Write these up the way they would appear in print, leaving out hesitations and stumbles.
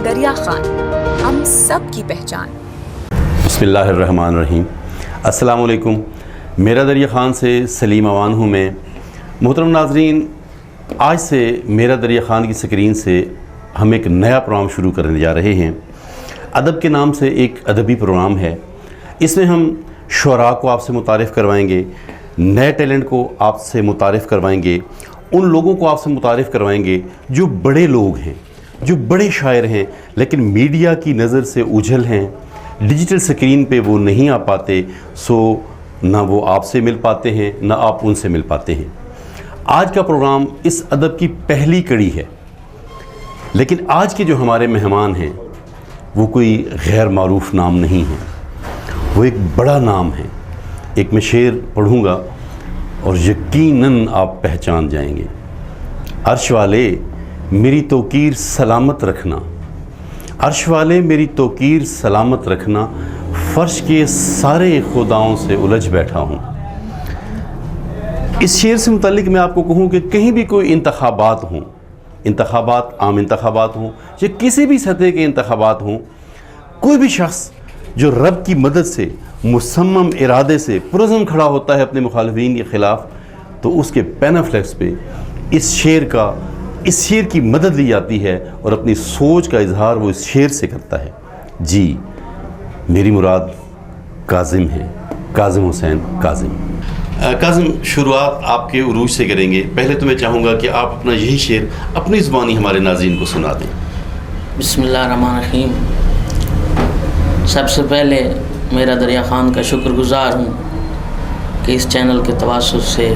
دریا خان، ہم سب کی پہچان۔ بسم اللہ الرحمن الرحیم۔ السلام علیکم۔ میرا دریا خان سے سلیم اوان ہوں میں۔ محترم ناظرین، آج سے میرا دریا خان کی سکرین سے ہم ایک نیا پروگرام شروع کرنے جا رہے ہیں۔ ادب کے نام سے ایک ادبی پروگرام ہے۔ اس میں ہم شعراء کو آپ سے متعارف کروائیں گے، نئے ٹیلنٹ کو آپ سے متعارف کروائیں گے، ان لوگوں کو آپ سے متعارف کروائیں گے جو بڑے لوگ ہیں، جو بڑے شاعر ہیں لیکن میڈیا کی نظر سے اوجھل ہیں، ڈیجیٹل سکرین پہ وہ نہیں آ پاتے، سو نہ وہ آپ سے مل پاتے ہیں نہ آپ ان سے مل پاتے ہیں۔ آج کا پروگرام اس ادب کی پہلی کڑی ہے، لیکن آج کے جو ہمارے مہمان ہیں وہ کوئی غیر معروف نام نہیں ہے، وہ ایک بڑا نام ہے۔ ایک میں شعر پڑھوں گا اور یقیناً آپ پہچان جائیں گے۔ عرش والے میری توقیر سلامت رکھنا، عرش والے میری توقیر سلامت رکھنا، فرش کے سارے خداؤں سے الجھ بیٹھا ہوں۔ اس شعر سے متعلق میں آپ کو کہوں کہ کہیں بھی کوئی انتخابات ہوں، انتخابات عام انتخابات ہوں یا کسی بھی سطح کے انتخابات ہوں، کوئی بھی شخص جو رب کی مدد سے مصمم ارادے سے پرعزم کھڑا ہوتا ہے اپنے مخالفین کے خلاف، تو اس کے پینافلیکس پہ اس شعر کی مدد لی جاتی ہے اور اپنی سوچ کا اظہار وہ اس شعر سے کرتا ہے۔ جی، میری مراد کاظم ہے، کاظم حسین کاظم۔ کاظم، شروعات آپ کے عروج سے کریں گے۔ پہلے تو میں چاہوں گا کہ آپ اپنا یہی شعر اپنی زبانی ہمارے ناظرین کو سنا دیں۔ بسم اللہ الرحمن الرحیم۔ سب سے پہلے میرا دریا خان کا شکر گزار ہوں کہ اس چینل کے توسط سے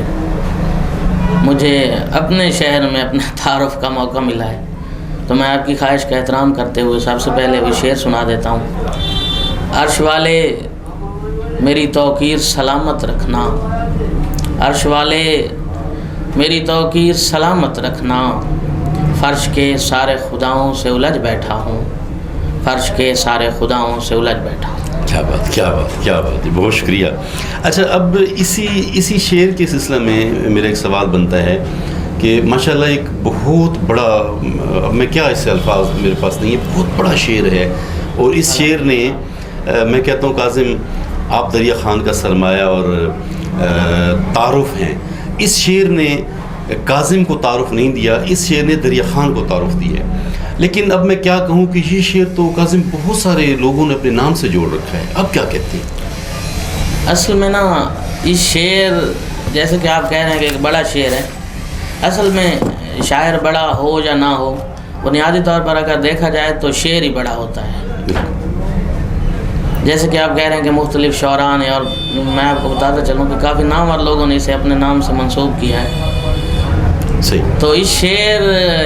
مجھے اپنے شہر میں اپنے تعارف کا موقع ملا ہے، تو میں آپ کی خواہش کا احترام کرتے ہوئے سب سے پہلے وہ شعر سنا دیتا ہوں۔ عرش والے میری توقیر سلامت رکھنا، عرش والے میری توقیر سلامت رکھنا، فرش کے سارے خداؤں سے الجھ بیٹھا ہوں، فرش کے سارے خداؤں سے الجھ بیٹھا ہوں۔ کیا بات، کیا بات، کیا بات ہے، بہت شکریہ۔ اچھا، اب اسی شعر کے سلسلہ میں میرا ایک سوال بنتا ہے کہ ماشاءاللہ ایک بہت بڑا، اب میں کیا اس سے الفاظ میرے پاس نہیں ہے، بہت بڑا شعر ہے، اور اس شعر نے میں کہتا ہوں کاظم آپ دریا خان کا سرمایہ اور تعارف ہیں۔ اس شعر نے کاظم کو تعارف نہیں دیا، اس شعر نے دریا خان کو تعارف دیا ہے۔ لیکن اب میں کیا کہوں کہ یہ شعر تو کاظم بہت سارے لوگوں نے اپنے نام سے جوڑ رکھا ہے، اب کیا کہتے ہیں؟ اصل میں نا اس شعر، جیسے کہ آپ کہہ رہے ہیں کہ ایک بڑا شعر ہے، اصل میں شاعر بڑا ہو یا نہ ہو، بنیادی طور پر اگر دیکھا جائے تو شعر ہی بڑا ہوتا ہے۔ جیسے کہ آپ کہہ رہے ہیں کہ مختلف شعراء نے، اور میں آپ کو بتاتا چلوں کہ کافی نامور لوگوں نے اسے اپنے نام سے منسوب کیا ہے۔ تو اس شعر،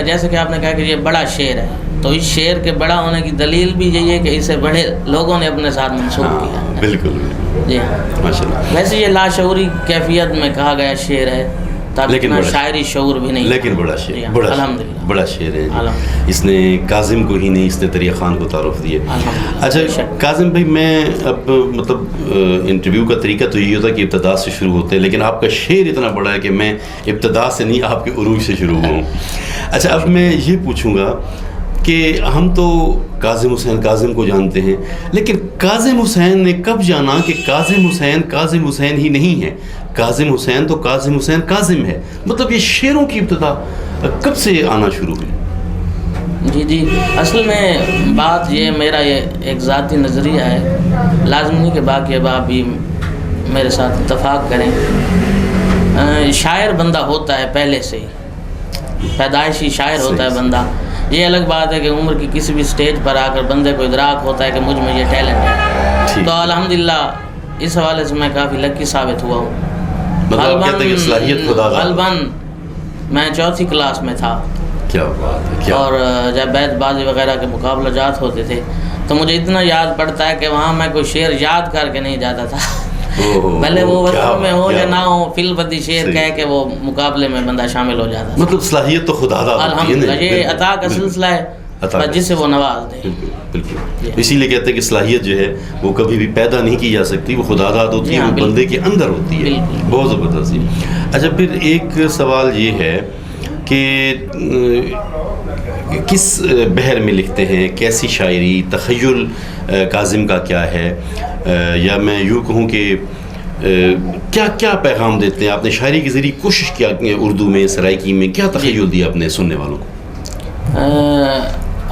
جیسے کہ آپ نے کہا کہ یہ بڑا شعر ہے، تو اس شعر کے بڑا ہونے کی دلیل بھی یہی ہے کہ اسے بڑے لوگوں نے اپنے ساتھ منسوب کیا ہے۔ بالکل جی ہاں، ماشاءاللہ۔ ویسے یہ لاشعوری کیفیت میں کہا گیا شعر ہے، لیکن شاعری شعور بھی نہیں، لیکن بڑا شعر، بڑا شعر ہے۔ اس نے کاظم کو ہی نہیں، اس نے دریا خان کو تعارف دیے۔ اچھا کاظم بھائی، میں اب مطلب انٹرویو کا طریقہ تو یہ ہوتا ہے کہ ابتدا سے شروع ہوتے ہیں، لیکن آپ کا شعر اتنا بڑا ہے کہ میں ابتدا سے نہیں، آپ کے عروج سے شروع ہوں۔ اچھا، اب میں یہ پوچھوں گا کہ ہم تو کاظم حسین کاظم کو جانتے ہیں، لیکن کاظم حسین نے کب جانا کہ کاظم حسین ہی نہیں ہے، کاظم حسین تو کاظم حسین کاظم ہے؟ مطلب یہ شعروں کی ابتدا کب سے آنا شروع ہوئی؟ جی، اصل میں بات یہ، میرا یہ ایک ذاتی نظریہ ہے، لازم نہیں کہ باقی اب بھی میرے ساتھ اتفاق کریں۔ شاعر بندہ ہوتا ہے پہلے سے ہی، پیدائشی شاعر ہوتا ہے بندہ۔ یہ الگ بات ہے کہ عمر کی کسی بھی سٹیج پر آ کر بندے کو ادراک ہوتا ہے کہ مجھ میں یہ ٹیلنٹ ہے، تو الحمدللہ اس حوالے سے میں کافی لکی ثابت ہوا ہوں۔ غالباً میں 4تھی کلاس میں تھا، کیا بات ہے، اور جب بیت بازی وغیرہ کے مقابلہ جات ہوتے تھے تو مجھے اتنا یاد پڑتا ہے کہ وہاں میں کوئی شعر یاد کر کے نہیں جاتا تھا، بھلے وہ وطن میں ہو یا نہ ہو، فی البدی شعر کہہ کے وہ مقابلے میں بندہ شامل ہو جاتا ہے۔ مطلب صلاحیت تو خدا عطا ہوتی ہے، الحمدللہ یہ عطا کا سلسلہ ہے، جس سے وہ نواز دے۔ بالکل، اسی لیے کہتے ہیں کہ صلاحیت جو ہے وہ کبھی بھی پیدا نہیں کی جا سکتی، وہ خدا عطا ہوتی ہے، وہ بندے کے اندر ہوتی ہے۔ بہت زبردست۔ اچھا، پھر ایک سوال یہ ہے کہ کس بحر میں لکھتے ہیں, کیسی شاعری, تخیل کاظم کا کیا ہے, یا میں یوں کہوں کہ کیا کیا پیغام دیتے ہیں؟ آپ نے شاعری کے ذریعے کوشش کیا اردو میں, سرائکی میں, کیا تخیل دیا اپنے سننے والوں کو؟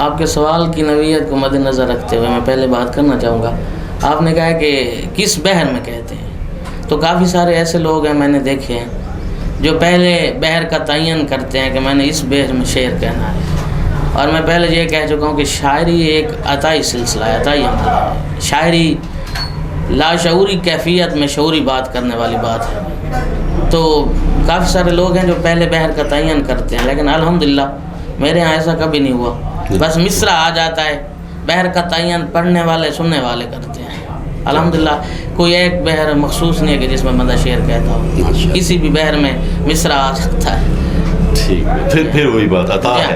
آپ کے سوال کی نوعیت کو مد نظر رکھتے ہوئے میں پہلے بات کرنا چاہوں گا. آپ نے کہا کہ کس بحر میں کہتے ہیں, تو کافی سارے ایسے لوگ ہیں میں نے دیکھے ہیں جو پہلے بحر کا تعین کرتے ہیں کہ میں نے اس بحر میں شعر کہنا ہے. اور میں پہلے یہ کہہ چکا ہوں کہ شاعری ایک عطائی سلسلہ ہے, عطائی عمل ہے. شاعری لاشعوری کیفیت میں شعوری بات کرنے والی بات ہے. تو کافی سارے لوگ ہیں جو پہلے بحر کا تعین کرتے ہیں, لیکن الحمدللہ میرے یہاں ایسا کبھی نہیں ہوا. بس مصرع آ جاتا ہے, بحر کا تعین پڑھنے والے سننے والے کرتے ہیں. الحمدللہ کوئی ایک بحر مخصوص نہیں ہے کہ جس میں بندہ شعر کہتا ہو, کسی بھی بحر میں مصرع آ سکتا ہے. ٹھیک ہے, پھر وہی بات عطا ہے,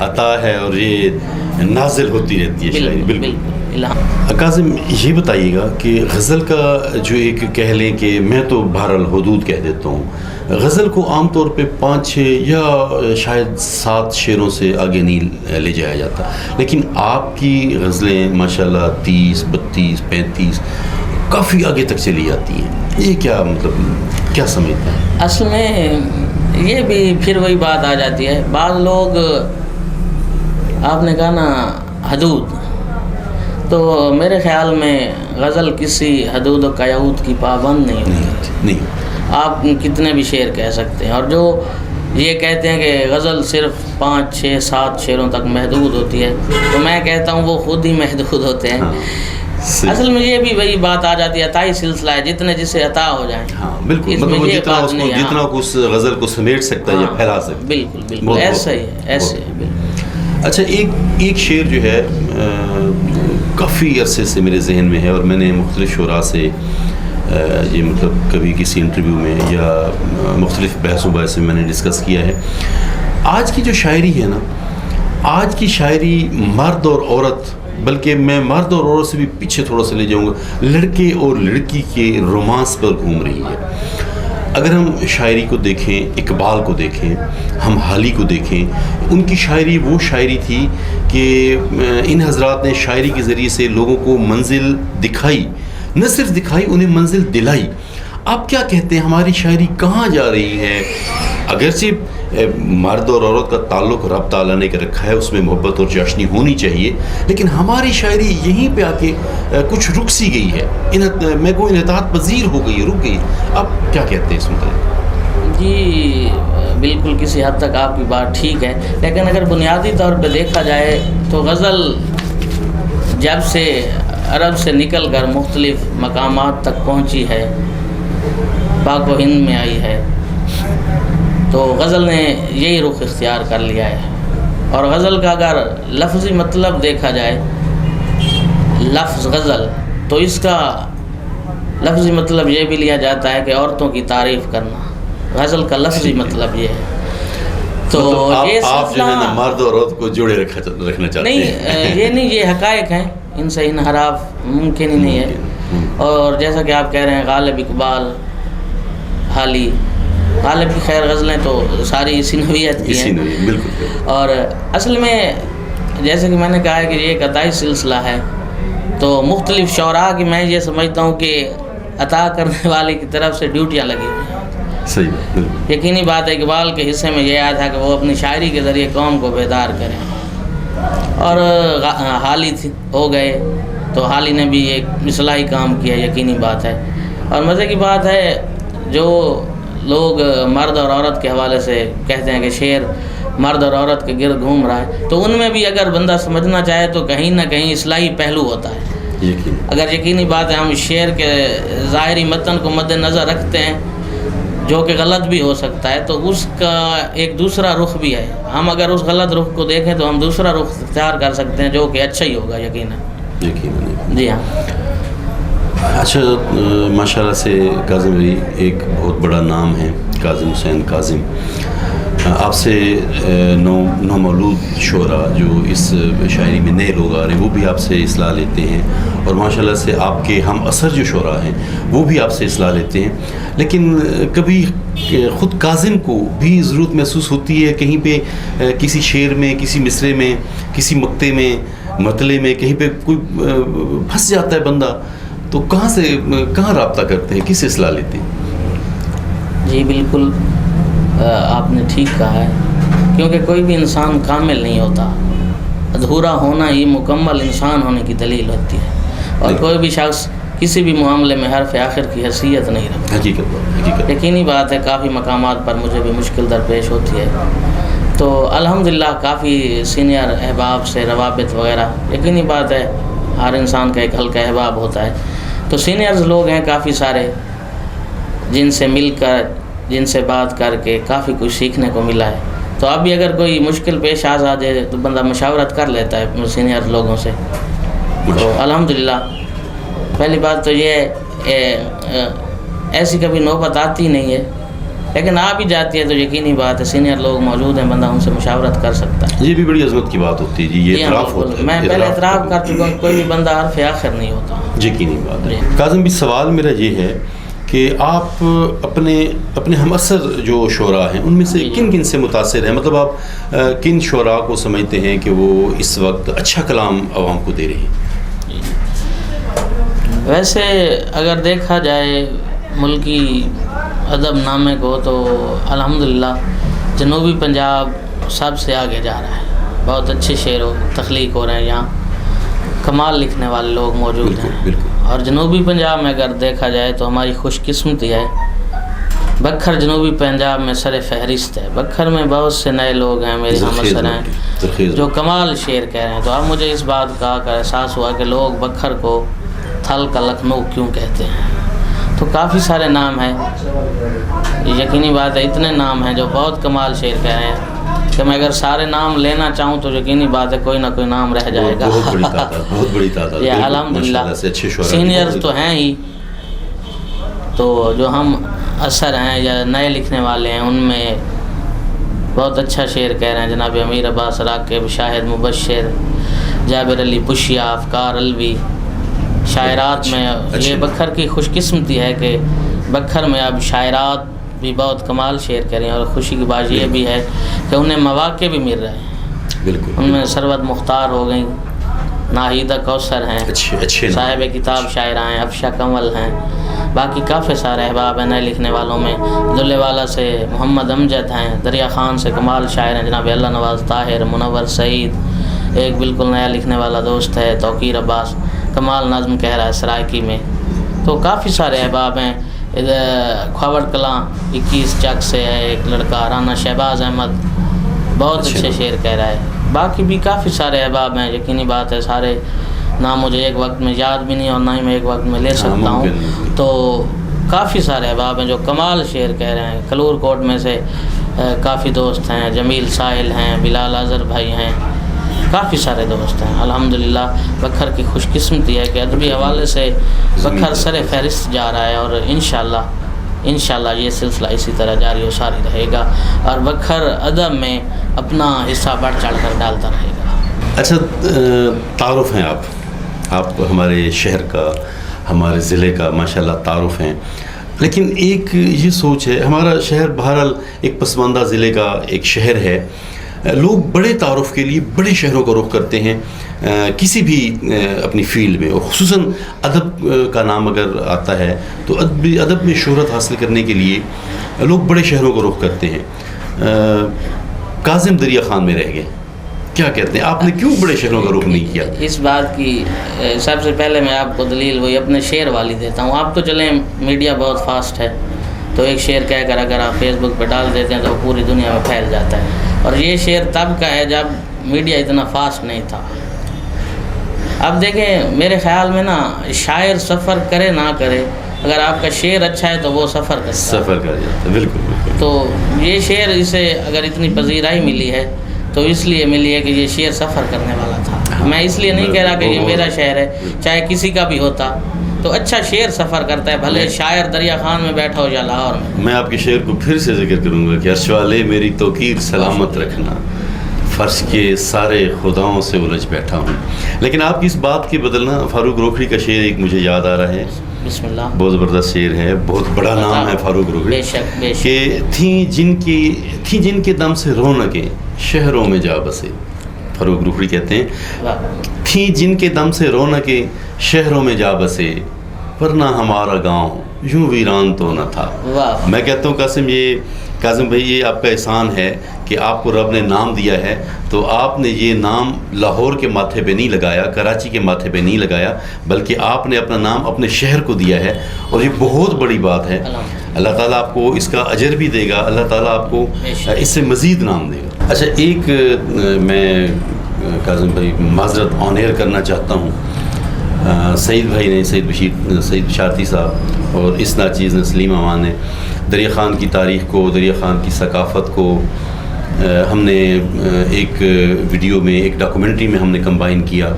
عطا ہے, اور یہ نازل ہوتی رہتی ہے شاعری. بالکل. کاظم یہ بتائیے گا کہ غزل کا جو ایک کہہ لیں کہ میں تو بہرحال حدود کہہ دیتا ہوں, غزل کو عام طور پہ 5-6 یا شاید 7 شعروں سے آگے نہیں لے جایا جاتا, لیکن آپ کی غزلیں ماشاءاللہ 30, 32, 35 کافی آگے تک چلی جاتی ہیں. یہ کیا مطلب کیا سمجھتے ہیں؟ اصل میں یہ بھی پھر وہی بات آ جاتی ہے. بعض لوگ, آپ نے کہا نا حدود, تو میرے خیال میں غزل کسی حدود و قیود کی پابند نہیں ہوتی. نہیں, آپ کتنے بھی شعر کہہ سکتے ہیں. اور جو یہ کہتے ہیں کہ غزل صرف 5, 6, 7 شعروں تک محدود ہوتی ہے, تو میں کہتا ہوں وہ خود ہی محدود ہوتے ہیں. اصل میں یہ بھی وہی بات آ جاتی ہے, عطائی سلسلہ ہے, جتنے جسے عطا ہو جائیں. ہاں بالکل, مطلب جتنا اس غزل کو سمیٹ سکتا ہے یا پھیلا سکتا ہے. بالکل بالکل ایسا ہی ہے, ایسے ہی بالکل. اچھا, ایک شعر جو ہے کافی عرصے سے میرے ذہن میں ہے, اور میں نے مختلف شعراء سے یہ مطلب کبھی کسی انٹرویو میں یا مختلف بحث و بحث میں نے ڈسکس کیا ہے. آج کی جو شاعری ہے نا, آج کی شاعری مرد اور عورت, بلکہ میں مرد اور عورت سے بھی پیچھے تھوڑا سا لے جاؤں گا, لڑکے اور لڑکی کے رومانس پر گھوم رہی ہے. اگر ہم شاعری کو دیکھیں, اقبال کو دیکھیں, ہم حالی کو دیکھیں, ان کی شاعری وہ شاعری تھی کہ ان حضرات نے شاعری کے ذریعے سے لوگوں کو منزل دکھائی, نہ صرف دکھائی, انہیں منزل دلائی. آپ کیا کہتے ہیں, ہماری شاعری کہاں جا رہی ہے؟ اگرچہ مرد اور عورت کا تعلق رب تعالیٰ نے کر رکھا ہے, اس میں محبت اور چاشنی ہونی چاہیے, لیکن ہماری شاعری یہیں پہ آ کے کچھ رک سی گئی ہے, میں کو انحطاط پذیر ہو گئی, رک گئی. آپ کیا کہتے ہیں اس متعلق؟ جی بالکل کسی حد تک آپ کی بات ٹھیک ہے, لیکن اگر بنیادی طور پہ دیکھا جائے تو غزل جب سے عرب سے نکل کر مختلف مقامات تک پہنچی ہے, پاک و ہند میں آئی ہے, تو غزل نے یہی رخ اختیار کر لیا ہے. اور غزل کا اگر لفظی مطلب دیکھا جائے, لفظ غزل, تو اس کا لفظی مطلب یہ بھی لیا جاتا ہے کہ عورتوں کی تعریف کرنا. غزل کا لفظی مطلب یہ ہے. تو یہ آپ جو ہے نا مرد اور عورت کو جوڑے رکھنا چاہتے ہیں. نہیں, یہ نہیں, یہ حقائق ہیں, ان سے انحراف ممکن ہی نہیں ہے. اور جیسا کہ آپ کہہ رہے ہیں غالب, اقبال, حالی, غالب کی خیر غزلیں تو ساری اسی نوعیت کی ہیں. بالکل. اور اصل میں جیسے کہ میں نے کہا ہے کہ یہ ایک عطائی سلسلہ ہے, تو مختلف شعراء کی میں یہ سمجھتا ہوں کہ عطا کرنے والے کی طرف سے ڈیوٹیاں لگی ہوئی ہیں. صحیح. یقینی بات ہے, اقبال کے حصے میں یہ آیا تھا کہ وہ اپنی شاعری کے ذریعے قوم کو بیدار کریں. اور حالی ہو گئے تو حالی نے بھی ایک اصلاحی کام کیا, یقینی بات ہے. اور مزے کی بات ہے, جو لوگ مرد اور عورت کے حوالے سے کہتے ہیں کہ شعر مرد اور عورت کے گرد گھوم رہا ہے, تو ان میں بھی اگر بندہ سمجھنا چاہے تو کہیں نہ کہیں اصلاحی پہلو ہوتا ہے. اگر یقینی بات ہے ہم شعر کے ظاہری متن کو مد نظر رکھتے ہیں جو کہ غلط بھی ہو سکتا ہے, تو اس کا ایک دوسرا رخ بھی ہے. ہم اگر اس غلط رخ کو دیکھیں تو ہم دوسرا رخ اختیار کر سکتے ہیں جو کہ اچھا ہی ہوگا یقیناً. جی ہاں. اچھا, ماشاءاللہ سے کاظم بھائی ایک بہت بڑا نام ہے, کاظم حسین کاظم. آپ سے نومولود شعراء جو اس شاعری میں نئے لوگ آ رہے ہیں وہ بھی آپ سے اصلاح لیتے ہیں، اور ماشاءاللہ سے آپ کے ہم اثر جو شعراء ہیں وہ بھی آپ سے اصلاح لیتے ہیں، لیکن کبھی خود کاظم کو بھی ضرورت محسوس ہوتی ہے کہیں پہ کسی شعر میں، کسی مصرے میں، کسی مقطع میں، مطلع میں کہیں پہ کوئی پھنس جاتا ہے بندہ، تو کہاں رابطہ کرتے ہیں، کس سے اصلاح لیتے ہیں؟ جی بالکل آپ نے ٹھیک کہا ہے، کیونکہ کوئی بھی انسان کامل نہیں ہوتا، ادھورا ہونا ہی مکمل انسان ہونے کی دلیل ہوتی ہے، اور کوئی بھی شخص کسی بھی معاملے میں حرف آخر کی حیثیت نہیں رکھتا۔ حقیقت یقینی بات ہے کافی مقامات پر مجھے بھی مشکل درپیش ہوتی ہے، تو الحمدللہ کافی سینئر احباب سے روابط وغیرہ، یقینی بات ہے ہر انسان کا ایک ہلکا احباب ہوتا ہے، تو سینئرز لوگ ہیں کافی سارے جن سے مل کر، جن سے بات کر کے کافی کچھ سیکھنے کو ملا ہے، تو اب بھی اگر کوئی مشکل پیش آ جائے تو بندہ مشاورت کر لیتا ہے سینئر لوگوں سے، تو الحمدللہ پہلی بات تو یہ ایسی کبھی نوبت آتی نہیں ہے، لیکن آ بھی جاتی ہے تو یقینی بات ہے سینئر لوگ موجود ہیں، بندہ ان سے مشاورت کر سکتا ہے۔ یہ بھی بڑی عظمت کی بات ہوتی ہے جی، یہ اعتراف ہوتا ہے۔ میں پہلے اعتراف کر چکا ہوں، کوئی بھی بندہ حرف آخر نہیں ہوتا۔ یقینی بات ہے۔ کاظم بھی سوال میرا یہ ہے کہ آپ اپنے ہم اثر جو شعراء ہیں ان میں سے کن کن سے متاثر ہیں، مطلب آپ کن شعراء کو سمجھتے ہیں کہ وہ اس وقت اچھا کلام عوام کو دے رہے ہیں؟ ویسے اگر دیکھا جائے ملکی ادب نامے کو تو الحمدللہ جنوبی پنجاب سب سے آگے جا رہا ہے، بہت اچھے شعر و تخلیق ہو رہے ہیں، یہاں کمال لکھنے والے لوگ موجود ہیں، اور جنوبی پنجاب میں اگر دیکھا جائے تو ہماری خوش قسمتی ہے، بکھر جنوبی پنجاب میں سر فہرست ہے، بکھر میں بہت سے نئے لوگ ہیں میرے ہم اثر ہیں جو کمال شعر کہہ رہے ہیں، تو اب مجھے اس بات کا احساس ہوا کہ لوگ بکھر کو تھل کا لکھنؤ کیوں کہتے ہیں، تو کافی سارے نام ہیں، یقینی بات ہے اتنے نام ہیں جو بہت کمال شعر کہہ رہے ہیں کہ میں اگر سارے نام لینا چاہوں تو یقینی بات ہے کوئی نہ کوئی نام رہ جائے گا۔ بہت بڑی تعداد یہ الحمدللہ سینئرز تو ہیں ہی، تو جو ہم اثر ہیں یا نئے لکھنے والے ہیں ان میں بہت اچھا شعر کہہ رہے ہیں جناب امیر عباس راکب، شاہد مبشر، جابر علی پشیا، افکار الوی، شاعرات میں یہ بکھر کی خوش قسمتی ہے کہ بکھر میں اب شاعرات بھی بہت کمال شعر کریں، اور خوشی کی بات یہ بھی ہے کہ انہیں مواقع بھی مل رہے ہیں، بالکل ان میں ثروت مختار ہو گئیں، ناہیدہ کوثر ہیں، صاحب کتاب شاعرہ ہیں، افشا کنول ہیں، باقی کافی سارے احباب ہیں نئے لکھنے والوں میں، دلے والا سے محمد امجد ہیں، دریا خان سے کمال شاعر ہیں جناب اللہ نواز طاہر، منور سعید، ایک بالکل نیا لکھنے والا دوست ہے توقیر عباس، کمال نظم کہہ رہا ہے سرائکی میں، تو کافی سارے احباب ہیں۔ کھوڑ کلاں 21 چک سے ہے ایک لڑکا رانا شہباز احمد، بہت اچھے شعر کہہ رہا ہے، باقی بھی کافی سارے احباب ہیں، یقینی بات ہے سارے نام مجھے ایک وقت میں یاد بھی نہیں اور نہ ہی میں ایک وقت میں لے سکتا ہوں، تو کافی سارے احباب ہیں جو کمال شعر کہہ رہے ہیں۔ کلور کوٹ میں سے کافی دوست ہیں، جمیل ساحل ہیں، بلال اظہر بھائی ہیں، کافی سارے دوست ہیں، الحمدللہ بکھر کی خوش قسمتی ہے کہ ادبی حوالے سے بکھر سر فہرست جا رہا ہے، اور انشاءاللہ یہ سلسلہ اسی طرح جاری و ساری رہے گا، اور بکھر ادب میں اپنا حصہ بڑھ چڑھ کر ڈالتا رہے گا۔ اچھا، تعارف ہیں آپ ہمارے شہر کا، ہمارے ضلع کا ماشاءاللہ تعارف ہیں، لیکن ایک یہ سوچ ہے، ہمارا شہر بہرحال ایک پسماندہ ضلع کا ایک شہر ہے، لوگ بڑے تعارف کے لیے بڑے شہروں کا رخ کرتے ہیں کسی بھی اپنی فیلڈ میں، اور خصوصاً ادب کا نام اگر آتا ہے تو ادب میں شہرت حاصل کرنے کے لیے لوگ بڑے شہروں کا رخ کرتے ہیں۔ کاظم دریا خان میں رہ گئے، کیا کہتے ہیں آپ نے کیوں بڑے شہروں کا رخ نہیں کیا؟ اس بات کی سب سے پہلے میں آپ کو دلیل وہی اپنے شعر والی دیتا ہوں۔ آپ تو چلیں میڈیا بہت فاسٹ ہے، تو ایک شعر کہہ کر اگر آپ فیس بک پہ ڈال دیتے ہیں تو وہ پوری دنیا میں پھیل جاتا ہے، اور یہ شعر تب کا ہے جب میڈیا اتنا فاسٹ نہیں تھا۔ اب دیکھیں میرے خیال میں نا شاعر سفر کرے نہ کرے، اگر آپ کا شعر اچھا ہے تو وہ سفر کرتا ہے، بالکل۔ تو یہ شعر اسے اگر اتنی پذیرائی ملی ہے تو اس لیے ملی ہے کہ یہ شعر سفر کرنے والا تھا۔ میں اس لیے نہیں کہہ رہا کہ یہ میرا شعر ہے، چاہے کسی کا بھی ہوتا، تو تو اچھا شعر سفر کرتا ہے، بھلے شاعر دریا خان میں بیٹھا ہو یا لاہور میں. آپ کے شعر کو پھر سے ذکر کروں گا کہ عرش والے میری توقیر سلامت رکھنا، فرش کے سارے خداؤں سے الجھ بیٹھا ہوں. لیکن آپ کی اس بات کے بدلنا فاروق روکڑی کا شعر ایک مجھے یاد آ رہا ہے. بسم اللہ. بہت زبردست شعر ہے، بہت بڑا نام ہے فاروق روکڑی. بے شک بے شک. کہ تھیں جن کے دم سے رونقیں شہروں میں جا بسے. فاروق روکڑی کہتے ہیں تھیں جن کے دم سے رونقیں شہروں میں جا بسے، ورنہ ہمارا گاؤں یوں ویران تو نہ تھا. میں کہتا ہوں کاظم بھائی یہ آپ کا احسان ہے کہ آپ کو رب نے نام دیا ہے، تو آپ نے یہ نام لاہور کے ماتھے پہ نہیں لگایا، کراچی کے ماتھے پہ نہیں لگایا، بلکہ آپ نے اپنا نام اپنے شہر کو دیا ہے، اور یہ بہت بڑی بات ہے. اللہ تعالیٰ آپ کو اس کا اجر بھی دے گا، اللہ تعالیٰ آپ کو اس سے مزید نام دے گا. اچھا ایک میں کاظم بھائی معذرت آن ایئر کرنا چاہتا ہوں. سعید بھائی نے، سعید بشارتی صاحب اور اس ناچیز نے، سلیم امان نے دریا خان کی تاریخ کو، دریا خان کی ثقافت کو ہم نے ایک ویڈیو میں، ایک ڈاکومنٹری میں ہم نے کمبائن کیا.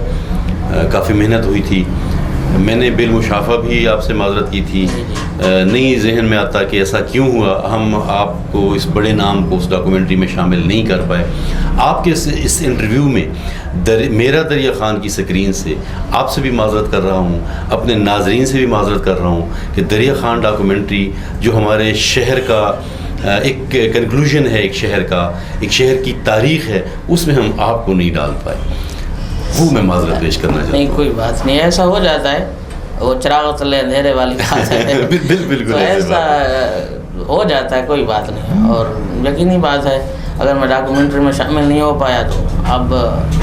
کافی محنت ہوئی تھی. میں نے بالمشافہ بھی آپ سے معذرت کی تھی، نہیں ذہن میں آتا کہ ایسا کیوں ہوا، ہم آپ کو اس بڑے نام کو اس ڈاکومنٹری میں شامل نہیں کر پائے. آپ کے اس انٹرویو میں میرا دریا خان کی سکرین سے آپ سے بھی معذرت کر رہا ہوں، اپنے ناظرین سے بھی معذرت کر رہا ہوں کہ دریا خان ڈاکومنٹری جو ہمارے شہر کا ایک کنکلوژن ہے، ایک شہر کی تاریخ ہے، اس میں ہم آپ کو نہیں ڈال پائے. وہ میں معذرت پیش کرنا چاہتا ہوں. نہیں کوئی بات نہیں، ایسا ہو جاتا ہے، وہ چراغ تلے اندھیرے والی بات ہے. بالکل ایسا ہو جاتا ہے، کوئی بات نہیں. اور یقینی بات ہے اگر میں ڈاکومنٹری میں شامل نہیں ہو پایا تو اب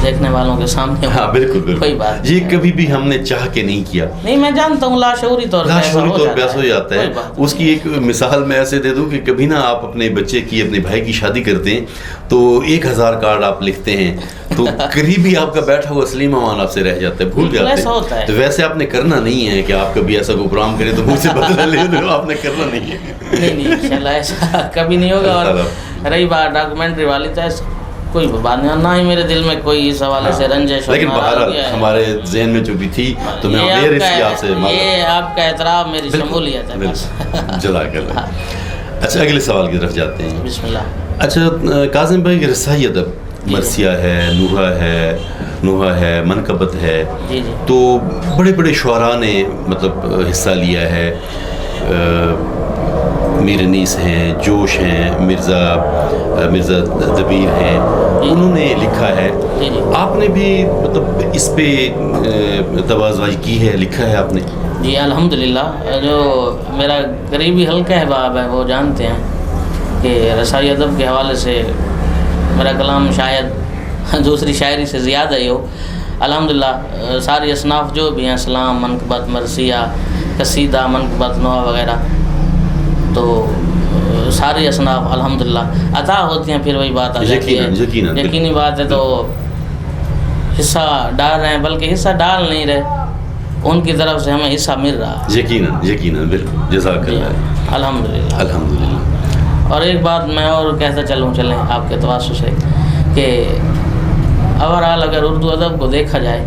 دیکھنے والوں کے سامنے. ہاں بالکل کوئی بات یہ کبھی بھی ہم نے چاہ کے نہیں کیا. نہیں، میں جانتا ہوں لاشعوری طور پہ ایسا ہو جاتا ہے. اس کی ایک مثال میں ایسے دے دوں کہ کبھی نہ آپ اپنے بچے کی، اپنے بھائی کی شادی کرتے ہیں تو 1000 کارڈ آپ لکھتے ہیں تو قریبی آپ کا بیٹھا ہوا سلیم امان آپ سے رہ جاتا ہے، بھول جاتے ہیں. تو ویسے آپ نے کرنا نہیں ہے کہ آپ کبھی ایسا کوئی پروگرام کریں تو مجھ سے بدلہ لے دو، آپ نے کرنا نہیں ہے. نہیں انشاءاللہ ایسا کبھی نہیں ہوگا. اور رہی بات ڈاکومنٹری والی تو ایسا کوئی بات نہیں، نہ ہی میرے دل میں کوئی اس حوالے سے رنجش. لیکن بہرحال ہمارے ذہن میں جو بھی تھی تو میں یہ آپ کا اعتراف میری شمولیت ہے. جزاک اللہ. اچھا اگلے سوال کی طرف جاتے ہیں. بسم اللہ. اچھا کاظم بھائی، رسائی ادب مرثیہ ہے، نوحہ ہے، منقبت ہے، تو بڑے بڑے شعراء نے مطلب حصہ لیا ہے. میر انیس ہیں، جوش ہیں، مرزا دبیر ہیں، انہوں نے لکھا ہے. آپ نے بھی مطلب اس پہ توازوائی کی ہے، لکھا ہے آپ نے؟ جی الحمدللہ. جو میرا قریبی حلقہ احباب ہے وہ جانتے ہیں کہ رسائی ادب کے حوالے سے میرا کلام شاید دوسری شاعری سے زیادہ ہی ہو. الحمدللہ ساری اصناف جو بھی ہیں، سلام، منقبت، مرثیہ، قصیدہ، منقبت، نوحہ وغیرہ، تو ساری اصناف الحمدللہ عطا ہوتی ہیں. پھر وہی بات آ جاتی ہے، یقینی بات ہے. تو حصہ ڈال رہے ہیں، بلکہ حصہ ڈال نہیں رہے، ان کی طرف سے ہمیں حصہ مل رہا ہے. یقیناً بالکل. جزاک اللہ. الحمدللہ. اور ایک بات میں اور کہتا چلیں آپ کے تواسو سے کہ اوورآل اگر اردو ادب کو دیکھا جائے،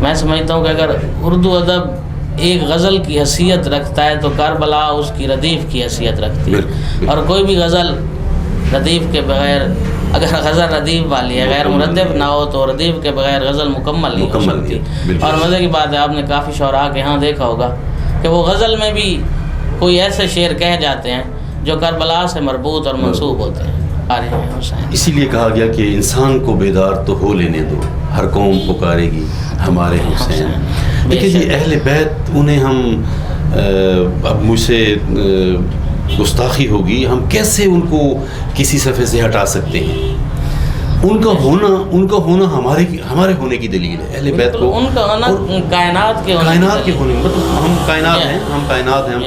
میں سمجھتا ہوں کہ اگر اردو ادب ایک غزل کی حیثیت رکھتا ہے تو کربلا اس کی ردیف کی حیثیت رکھتی ہے. اور کوئی بھی غزل ردیف کے بغیر، اگر غزل ردیف والی ہے، غیر مردف نہ ہو تو ردیف کے بغیر غزل مکمل نہیں ہو سکتی. اور مزے کی بات ہے، آپ نے کافی شعراء کے ہاں دیکھا ہوگا کہ وہ غزل میں بھی کوئی ایسے شعر کہہ جاتے ہیں جو کربلا سے مربوط اور منسوب ہوتے ہیں. اسی لیے کہا گیا کہ انسان کو بیدار تو ہو لینے دو، ہر قوم پکارے گی ہمارے حسین. دیکھیں جی، اہل بیت انہیں ہم اب مجھ سے گستاخی ہوگی، ہم کیسے ان کو کسی صفحے سے ہٹا سکتے ہیں؟ ان کا ہونا ہمارے ہونے کی دلیل ہے. اہل بیت کو ان کا ہونا کائنات کے ہونے مطلب ہم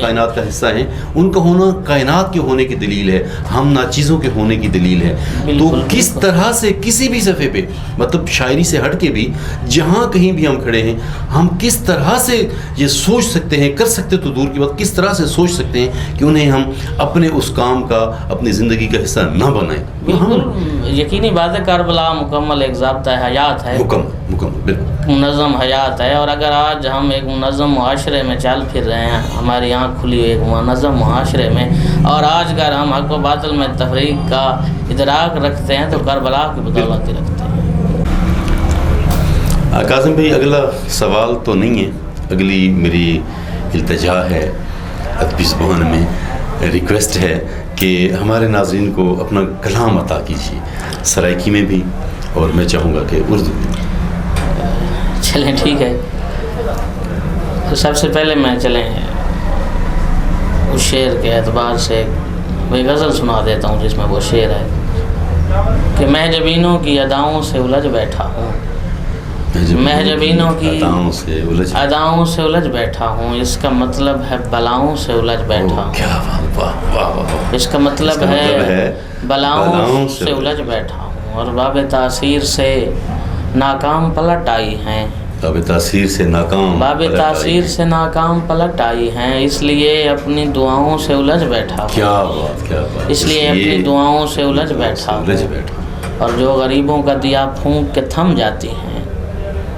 کائنات کا حصہ ہیں. ان کا ہونا کائنات کے ہونے کی دلیل ہے، ہم ناچیزوں کے ہونے کی دلیل ہے. تو کس طرح سے کسی بھی صفحے پہ، مطلب شاعری سے ہٹ کے بھی جہاں کہیں بھی ہم کھڑے ہیں، ہم کس طرح سے یہ سوچ سکتے ہیں، کر سکتے تو دور کی بات، کس طرح سے سوچ سکتے ہیں کہ انہیں ہم اپنے اس کام کا، اپنی زندگی کا حصہ نہ بنائیں. بالکل یقینی بات ہے کربلا مکمل ایک ضابطہ حیات ہے، مکمل بالکل منظم حیات ہے. اور اگر آج ہم ایک منظم معاشرے میں چل پھر رہے ہیں، ہماری آنکھ کھلی ہوئی ایک منظم معاشرے میں، اور آج اگر ہم حق و باطل میں تفریق کا ادراک رکھتے ہیں تو کربلا کی بدولت ہی رکھتے ہیں. کاظم بھائی اگلا سوال تو نہیں ہے، اگلی میری التجا ہے، ادبی زبان میں ریکویسٹ ہے کہ ہمارے ناظرین کو اپنا کلام عطا کیجیے، سرائکی میں بھی اور میں چاہوں گا کہ اردو میں. چلیں ٹھیک ہے. تو سب سے پہلے میں چلیں اس شعر کے اعتبار سے میں غزل سنا دیتا ہوں جس میں وہ شعر ہے کہ محجبینوں کی اداؤں سے الجھ بیٹھا ہوں، محجبینوں کی اداؤں سے الجھ بیٹھا ہوں، اس کا مطلب ہے بلاؤں سے الجھ بیٹھا ہوں، اس کا مطلب ہے بلاؤں سے الجھ بیٹھا ہوں. اور باب تاثیر سے ناکام پلٹ آئی ہیں، باب تاثیر سے ناکام پلٹ آئی ہیں، اس لیے اپنی دعاؤں سے الجھ بیٹھا ہوں. کیا بات اس لیے اپنی دعاؤں سے الجھ بیٹھا ہوں. اور جو غریبوں کا دیا پھونک کے تھم جاتی ہیں،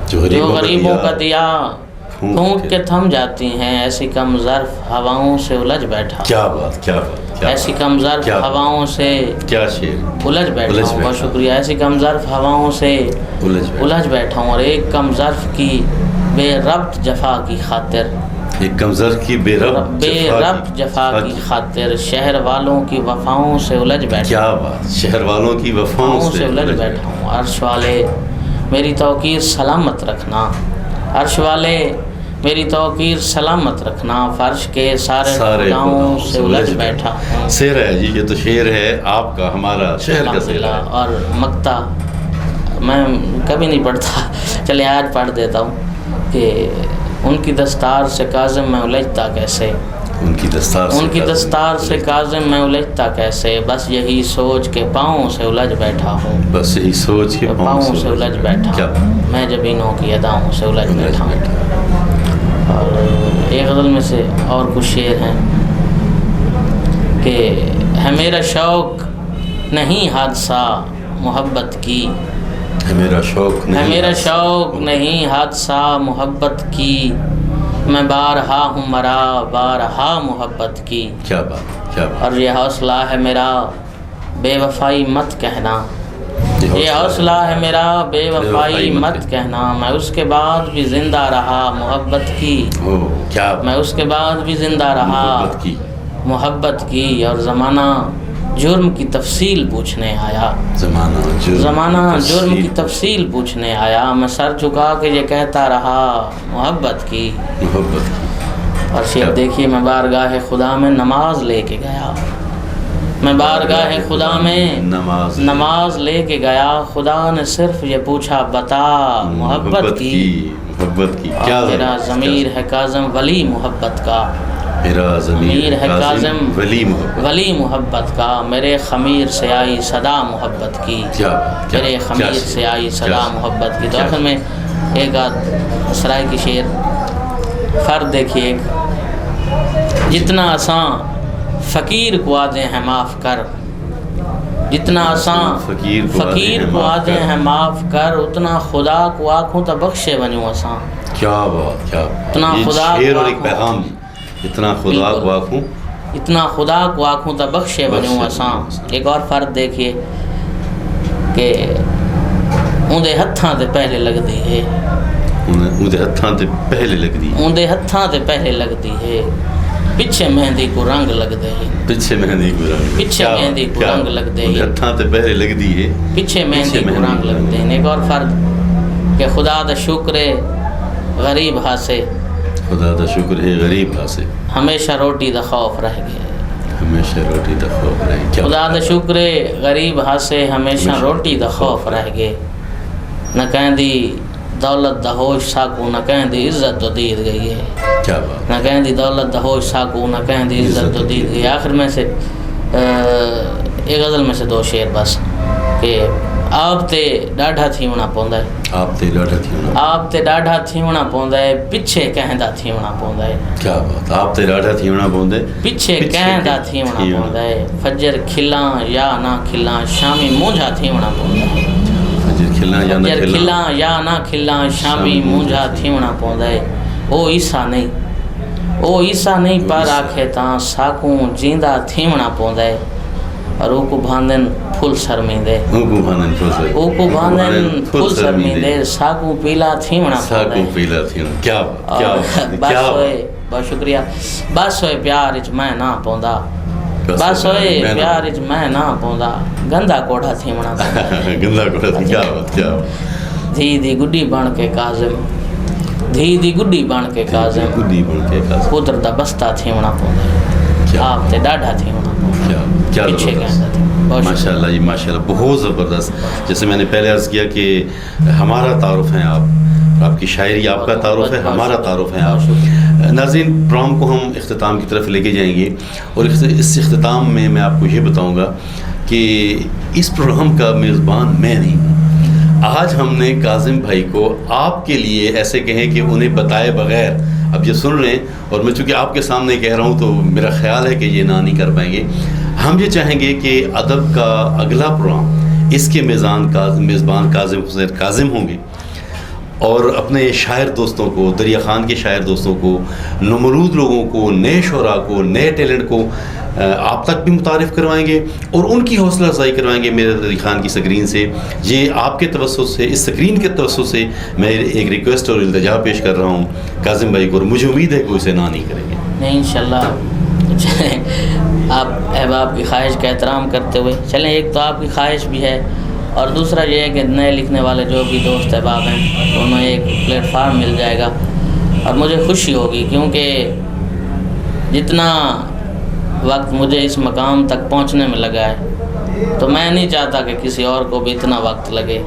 جو غریبوں کا دیا پھونک کے تھم جاتی ہیں، ایسی کم ظرف ہواؤں سے الجھ بیٹھا. کیا بات ایسی کم ظرف ہواؤں سے کیا شعر الجھ بیٹھا ہوں. بہت شکریہ. ایسی کم ظرف ہواؤں سے الجھ بیٹھا ہوں، اور ایک کم ظرف کی بے ربط جفا کی خاطر، ایک کم ظرف کی بے ربط جفا کی خاطر شہر والوں کی وفاؤں سے الجھ بیٹھا. کیا بات، شہر والوں کی وفاؤں سے الجھ بیٹھا ہوں. عرش والے میری توقیر سلامت رکھنا، عرش والے میری توقیر سلامت رکھنا، فرش کے سارے خداؤں سے الجھ بیٹھا ہوں. شعر ہے جی، یہ تو شعر ہے آپ کا، ہمارا شہر کا شعر ہے. اور مکتا میں کبھی نہیں پڑھتا، چلے آج پڑھ دیتا ہوں کہ ان کی دستار سے کاظم میں الجھتا کیسے، ان کی دستار سے کاظم میں الجھتا کیسے، بس یہی سوچ کے پاؤں سے الجھ بیٹھا ہوں، بس یہی سوچ کے پاؤں سے الجھ بیٹھا ہوں، میں جبینوں کی اداؤں سے الجھ بیٹھا ہوں. اور ایک غزل میں سے اور کچھ شعر ہیں کہ ہے میرا شوق نہیں حادثہ محبت کی، ہے میرا شوق نہیں حادثہ محبت کی، میں بارہا ہوں مرا بارہا محبت کی. کیا بات. اور یہ حوصلہ ہے میرا بے وفائی مت کہنا، یہ حوصلہ ہے میرا بے وفائی مت کہنا، میں اس کے بعد بھی زندہ رہا محبت کی، میں اس کے بعد بھی زندہ رہا محبت کی. اور زمانہ جرم کی تفصیل پوچھنے آیا، زمانہ جرم کی تفصیل پوچھنے آیا، میں سر جھکا کے یہ کہتا رہا محبت کی. اور شعر دیکھیے، میں بارگاہ خدا میں نماز لے کے گیا، میں بارگاہ خدا میں نماز لے کے گیا، خدا نے صرف یہ پوچھا بتا محبت کی. اور میرا ضمیر ہے کاظم ولی محبت کا، میرا ضمیر ہے کاظم ولی محبت کا، میرے خمیر سے آئی صدا محبت کی، میرے خمیر سے آئی صدا محبت کی. تو آخر میں ایک سرائے کی شعر فرد دیکھیے، ایک جتنا آسان فقیر کو آدھے ہیں معاف کر، جتنا آسان فقیر کو آدھے ہیں معاف کر، اتنا خدا کو آنکھوں تا بخشے بنوں آسان. کیا بات، اتنا خدا کو اتنا خدا کو آنکھوں، اتنا خدا کو آنکھوں تا بخشے بنوں آسان. ایک اور فرد دیکھیے کہ اندے ہتھاں تے پہلے لگ دی ہے، اندے ہتھاں تے پہلے لگ دی، اندے ہتھاں تے پہلے لگ دی ہے، پیچھے مہندی کو رنگ لگ دے، پیچھے مہندی کو رنگ لگ دے، ہتھاں تے پہلے لگ دی ہے، پیچھے مہندی کو رنگ لگ دے. ایک اور فرد کہ خدا دا شکر غریب ہاسے، خدا دا شکر ہے غریب ہاسے، ہمیشہ روٹی دا خوف رہ گئے، ہمیشہ روٹی دا خوف رہ گئے. خدا دا شکر غریب ہاسے، ہمیشہ روٹی دا خوف رہ گئے. نہ کہیں دی دولت دا ہوش ساکو، نہ کہیں دی عزت تو دید گئی ہے، کیا بات، نہ کہیں دی دولت دا ہوش ساکو، نہ کہیں دی عزت تو دید گئی. آخر میں سے ایک غزل میں سے دو شعر بس کہ آپ تے ڈاڈھا تھیونا پوندا ہے، آپ تے ڈاڈھا تھیونا، آپ تے ڈاڈھا تھیونا پوندا ہے، پیچھے کہندا تھیونا پوندا ہے. کیا بات، آپ تے ڈاڈھا تھیونا پوندے، پیچھے کہندا تھیونا پوندا ہے. فجر کھلاں یا نہ کھلاں، شامی مونجھا تھیونا پوندا ہے. فجر کھلاں یا نہ فجر کھلاں، کھلاں یا نہ کھلاں، شامی مونجھا تھیونا پوندا ہے. او عیسیٰ نہیں، او عیسیٰ نہیں پر آکھے تاں ساکوں جیندا تھیونا پوندا ہے. اور او کو بھاندن پھل شرمیندے، او کو بھاندن پھل شرمیندے، او کو بھاندن پھل شرمیندے، ساکوں پیلا تھیونا پوندا ہے. ساکوں پیلا تھیونا. کیا کیا بس ہوئے، بہت شکریہ. بس ہوئے پیار وچ میں نہ پوندا، بس ہوئے پیار وچ میں نہ پوندا، گندا کوڑا تھیونا پوندا ہے. گندا کوڑا. کیا بات، کیا بات. دھی دی گڈی بن کے کاظم، دھی دی گڈی بن کے کاظم، گڈی بن کے کاظم، پتر دا بستہ تھیونا پوندا ہے. آپ تے ڈاڈھا تھیونا پوندا ہے. کیا پیچھے زبردست. کہندا تھا. ماشاء اللہ جی، ماشاء اللہ، بہت زبردست. جیسے میں نے پہلے عرض کیا کہ ہمارا تعارف ہے آپ کی شاعری آپ کا تعارف ہے، ہمارا تعارف ہے آپ. ناظرین، پروگرام کو ہم اختتام کی طرف لے کے جائیں گے، اور اس اختتام میں آپ کو یہ بتاؤں گا کہ اس پروگرام کا میزبان میں نہیں ہوں. آج ہم نے کاظم بھائی کو آپ کے لیے ایسے کہیں کہ انہیں بتائے بغیر، اب یہ سن رہے ہیں، اور میں چونکہ آپ کے سامنے کہہ رہا ہوں تو میرا خیال ہے کہ یہ نہ نہیں کر پائیں گے. ہم یہ چاہیں گے کہ ادب کا اگلا پروگرام اس کے میزبان کاظم حسین کاظم ہوں گے، اور اپنے شاعر دوستوں کو، دریا خان کے شاعر دوستوں کو، نمرود لوگوں کو، نئے شعراء کو، نئے ٹیلنٹ کو آپ تک بھی متعارف کروائیں گے، اور ان کی حوصلہ افزائی کروائیں گے میرا دریا خان کی سکرین سے. یہ آپ کے توسط سے، اس سکرین کے توسط سے میں ایک ریکویسٹ اور التجا پیش کر رہا ہوں کاظم بھائی کو، اور مجھے امید ہے کہ اسے نہ نہیں کریں گے. نہیں، انشاءاللہ. آپ احباب کی خواہش کا احترام کرتے ہوئے چلیں، ایک تو آپ کی خواہش بھی ہے، اور دوسرا یہ ہے کہ نئے لکھنے والے جو بھی دوست احباب ہیں انہیں ایک پلیٹ فارم مل جائے گا، اور مجھے خوشی ہوگی، کیونکہ جتنا وقت مجھے اس مقام تک پہنچنے میں لگا ہے تو میں نہیں چاہتا کہ کسی اور کو بھی اتنا وقت لگے،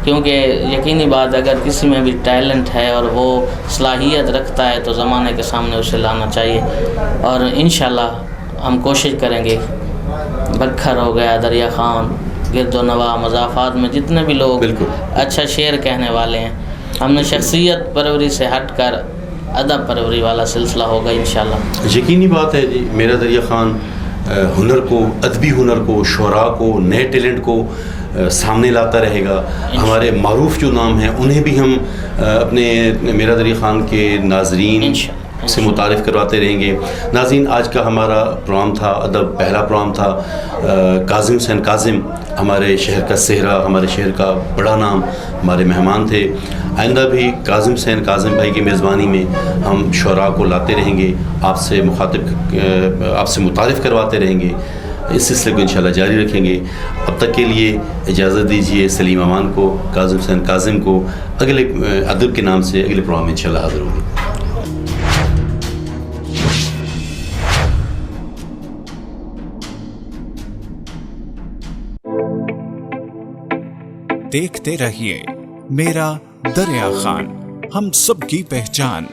کیونکہ یقینی بات اگر کسی میں بھی ٹیلنٹ ہے اور وہ صلاحیت رکھتا ہے تو زمانے کے سامنے اسے لانا چاہیے. اور انشاءاللہ ہم کوشش کریں گے. بکھر ہو گیا، دریا خان، گرد و نواح، مضافات میں جتنے بھی لوگ اچھا شعر کہنے والے ہیں، ہم نے شخصیت پروری سے ہٹ کر ادب پروری والا سلسلہ ہوگا انشاءاللہ. یقینی بات ہے جی، میرا دریا خان ہنر کو، ادبی ہنر کو، شعراء کو، نئے ٹیلنٹ کو سامنے لاتا رہے گا. ہمارے معروف جو نام ہیں انہیں بھی ہم اپنے میرا دریا خان کے ناظرین سے متعارف کرواتے رہیں گے. ناظرین، آج کا ہمارا پروگرام تھا ادب، پہلا پروگرام تھا کاظم حسین کاظم، ہمارے شہر کا صحرا، ہمارے شہر کا بڑا نام، ہمارے مہمان تھے. آئندہ بھی کاظم حسین کاظم بھائی کی میزبانی میں ہم شعراء کو لاتے رہیں گے، آپ سے متعارف کرواتے رہیں گے. اس سلسلے کو انشاءاللہ جاری رکھیں گے. اب تک کے لیے اجازت دیجیے. سلیم امان کو، کاظم حسین کاظم کو اگلے ادب کے نام سے اگلے پروگرام میں انشاءاللہ حاضر ہوں گے. دیکھتے رہیے میرا دریا خان، ہم سب کی پہچان.